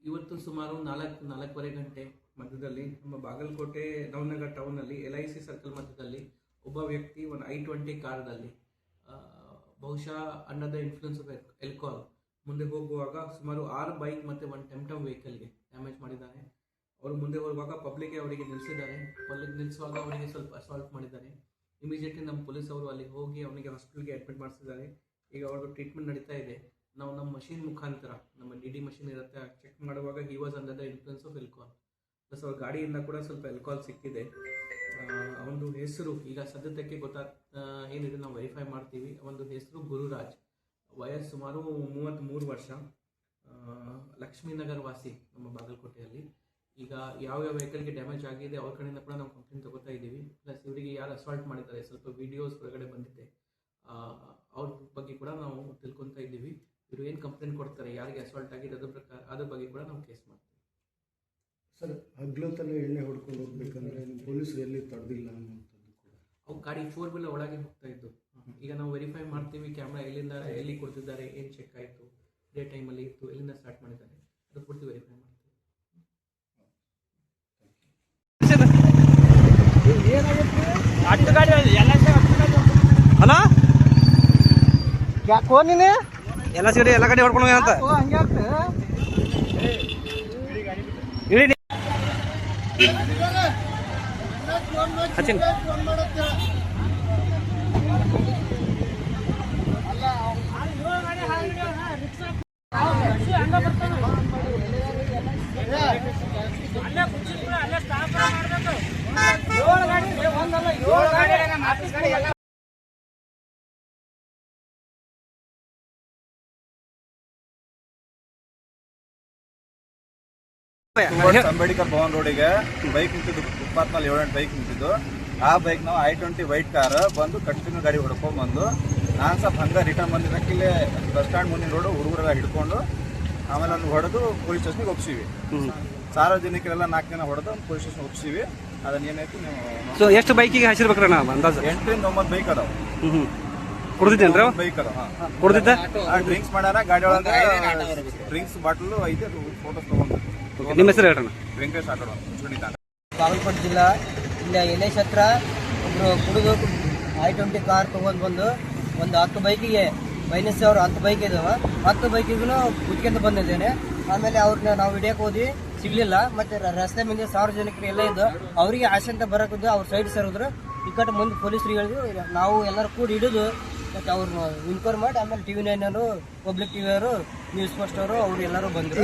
ಇವತ್ತು ಸುಮಾರು 4:30 ಗಂಟೆ ಮಧ್ಯದಲ್ಲಿ ನಮ್ಮ ಬಾಗಲಕೋಟೆ ನವನಗರ್ ಟೌನಲ್ಲಿ LIC ಸರ್ಕಲ್ ಮಧ್ಯದಲ್ಲಿ ಒಬ್ಬ ವ್ಯಕ್ತಿ ಒಂದು I-20 ಕಾರ್ದಲ್ಲಿ ಬಹುಶಃ under the influence of alcohol ಮುಂದೆ ಹೋಗುವಾಗ ಸುಮಾರು 6 ಬೈಕ್ ಮತ್ತು ಒಂದು ಟಮ್ ವೆಹಿಕಲ್ಗೆ ಡ್ಯಾಮೇಜ್ ಮಾಡಿದ್ದಾನೆ. ಅವರು ಮುಂದೆ ಹೋಗುವಾಗ ಪಬ್ಲಿಕ್ಗೆ ಅವರಿಗೆ ನಿಲ್ಲಿಸಿದ್ದಾರೆ. ಪಬ್ಲಿಕ್ ನಿಲ್ಲಿಸುವಾಗ ಅವರಿಗೆ ಸ್ವಲ್ಪ ಅಸಾಲ್ಟ್ ಮಾಡಿದ್ದಾರೆ. ಇಮಿಡಿಯೇಟ್ಲಿ ನಮ್ಮ ಪೊಲೀಸ್ ಅವರು ಅಲ್ಲಿಗೆ ಹೋಗಿ ಅವನಿಗೆ ಹಾಸ್ಪಿಟಲ್ಗೆ ಅಡ್ಮಿಟ್ ಮಾಡಿಸಿದ್ದಾರೆ. ಈಗ ಅವ್ರದ್ದು ಟ್ರೀಟ್ಮೆಂಟ್ ನಡೀತಾ ಇದೆ. ನಾವು ನಮ್ಮ ಮಷೀನ್ ಮುಖಾಂತರ ನಮ್ಮ DD ಮಷೀನ್ ಇರುತ್ತೆ, ಚೆಕ್ ಮಾಡುವಾಗ he was under the influence of alcohol. Plus ಅವ್ರ ಗಾಡಿಯಿಂದ ಕೂಡ ಸ್ವಲ್ಪ ಆಲ್ಕೋಹಾಲ್ ಸಿಕ್ಕಿದೆ. ಅವನದು ಹೆಸರು ಈಗ ಸದ್ಯಕ್ಕೆ ಏನಿದೆ ನಾವು ವೆರಿಫೈ ಮಾಡ್ತೀವಿ. ಒಂದು ಹೆಸರು ಗುರುರಾಜ್, ವಯಸ್ಸು ಸುಮಾರು 33 ವರ್ಷ, ಲಕ್ಷ್ಮೀನಗರ್ ವಾಸಿ ನಮ್ಮ ಬಾಗಲಕೋಟೆಯಲ್ಲಿ. ಈಗ ಯಾವ್ಯಾವ ವೆಹಿಕಲ್ಗೆ ಡ್ಯಾಮೇಜ್ ಆಗಿದೆ ಅವ್ರ ಕಡೆಯಿಂದ ಕೂಡ ನಾವು ಕಂಪ್ಲೇಂಟ್ ತಗೋತಾ ಇದ್ದೀವಿ. ಪ್ಲಸ್ ಇವರಿಗೆ ಯಾರು ಅಸಾಲ್ಟ್ ಮಾಡಿದ್ದಾರೆ ಸ್ವಲ್ಪ ವಿಡಿಯೋಸ್ ಹೊರಗಡೆ ಬಂದಿದೆ, ಅವ್ರ ಬಗ್ಗೆ ಕೂಡ ನಾವು ತಿಳ್ಕೊತಾ ಇದ್ದೀವಿ. ಇವರು ಏನು ಕಂಪ್ಲೇಂಟ್ ಕೊಡ್ತಾರೆ, ಯಾರಿಗೆ ಅಸಾಲ್ಟ್ ಆಗಿದೆ ಅದ್ರ ಬಗ್ಗೆ ಕೂಡ ನಾವು ಕೇಸ್ ಮಾಡ್ತೀವಿ. ಸರ್, ಹಗ್ಲತ್ತಲ್ಲಿ ಎಣ್ಣೆ ಹೊಡ್ಕೊಂಡು ಹೋಗ್ಬೇಕಂದ್ರೆ ಪೊಲೀಸರು ಎಲ್ಲಿ ತಡೆದಿಲ್ಲ ಅನ್ನೋಂಥದ್ದು ಕೂಡ. ಅವು ಗಾಡಿ 4 ವೀಲರ್ ಒಳಗೆ ಹೋಗ್ತಾ ಇದ್ದು. ಈಗ ನಾವು ವೆರಿಫೈ ಮಾಡ್ತೀವಿ, ಕ್ಯಾಮ್ರಾ ಎಲ್ಲಿ ಕೊಡ್ತಿದ್ದಾರೆ, ಏನು ಚೆಕ್ ಆಯಿತು, ಡೇ ಟೈಮಲ್ಲಿ ಇತ್ತು, ಎಲ್ಲಿಂದ ಸ್ಟಾರ್ಟ್ ಮಾಡಿದ್ದಾರೆ, ಅದು ಪೂರ್ತಿ ವೆರಿಫೈ ಮಾಡ್ತೀವಿ. ಅಲ್ಲ ಯಾಕೋನಿನೇ ಎಲ್ಲ ಸಿಗಡಿ ಎಲ್ಲ ಕಡೆ ಹೊಡ್ಕೊಂಡು ಅಂತ ಹಚ್ಚಿನ ಅಂಬೇಡ್ಕರ್ ಭವನ್ ರೋಡಿಗೆ ಬೈಕ್ ನಿಂತಿದ್ದು, ಫುಟ್ಪಾತ್ ನಲ್ಲಿ 7-8 ಬೈಕ್ ನಿಂತಿದ್ದು. ಆ ಬೈಕ್ ನಾವು I-20 ವೈಟ್ ಕಾರ್ ಬಂದು ಕಂಟಿನ್ಯೂ ಗಾಡಿ ಹೊಡ್ಕೊಂಡ್ ಬಂದು ನಾನು ಸ್ವಲ್ಪ ಹಂಗ ರಿಟರ್ನ್ ಬಂದಿದ್ದಕ್ಕೆ ಇಲ್ಲೇ ಬಸ್ ಸ್ಟ್ಯಾಂಡ್ ಮುಂದಿನ ರೋಡ್ ಹುಡುಗರೆಲ್ಲ ಹಿಡ್ಕೊಂಡು ಆಮೇಲೆ ಅಲ್ಲಿ ಹೊಡೆದು ಪೊಲೀಸ್ ಸ್ಟೇಷನ್ಗೆ ಒಪ್ಸಿವಿ. ಸಾರ್ವಜನಿಕರೆಲ್ಲ 4 ಜನ ಹೊಡೆದು ಪೊಲೀಸ್ ಸ್ಟೇಷನ್ ಒಪ್ಸಿವಿ. ಅದನ್ನ ಏನೈತಿ ನೀವು ಎಷ್ಟು ಬೈಕಿಗೆ ಹಸಿರ್ಬೇಕ್ರಣ್ಣ ಅಂದಾಜು 8ರಿಂದ 9 ಬೈಕ್ ಅದಾವ. ಕುಡ್ದಿದ್ದೇನ್ರಿ ಬೈಕ್ ಅದಾವ. ಕುಡ್ದಿದ್ದ ಡ್ರಿಂಕ್ಸ್ ಮಾಡ್ಯಾರ, ಗಾಡಿ ಒಳಗೆ ಡ್ರಿಂಕ್ಸ್ ಬಾಟಲ್ ಐತೆ, ಫೋಟೋಸ್ ತಗೊಂಡು. ನಿಮ್ಮ ಹೆಸರು ಹೇಳ್ರಣ್ಣ? ವೆಂಕಟೇಶ್ ಆಟೋಡ, ಬಾಗಲಕೋಟೆ ಜಿಲ್ಲಾ. ಇಲ್ಲಿ LIC ಹತ್ರ ಒಬ್ರು ಕುಡಿದು I-20 ಕಾರ್ ತಗೊಂಡು ಬಂದು ಒಂದು 10 ಬೈಕಿಗೆ ಫೈನಾನ್ಸ್ ಅವರು 10 ಬೈಕ್ ಇದಾವ, 10 ಬೈಕಿಗೂ ಕುತ್ಕೊಂಡು ಬಂದಿದ್ದೇನೆ. ಆಮೇಲೆ ಅವ್ರನ್ನ ನಾವು ಹಿಡಿಯಕ್ಕೆ ಹೋದ್ವಿ, ಸಿಗ್ಲಿಲ್ಲ. ಮತ್ತೆ ರಸ್ತೆ ಮುಂದೆ ಸಾರ್ವಜನಿಕರು ಎಲ್ಲ ಇದ್ದು ಅವರಿಗೆ ಆಸೆ ಅಂತ ಬರಕಿದ್ದು ಅವ್ರ ಸೈಡ್ ಸರಿದ್ರು. ಈ ಕಡೆ ಮುಂದೆ ಪೊಲೀಸರು ಹೇಳಿದ್ರು, ನಾವು ಎಲ್ಲರೂ ಕೂಡ ಹಿಡಿದು ಮತ್ತೆ ಅವ್ರನ್ನ ಇನ್ಕ್ವೈರ್ ಮಾಡಿ ಆಮೇಲೆ TV9 ಅವರು, ಪಬ್ಲಿಕ್ TV ಅವರು, ನ್ಯೂಸ್ ಫಸ್ಟ್ ಅವರು ಎಲ್ಲರೂ ಬಂದರು.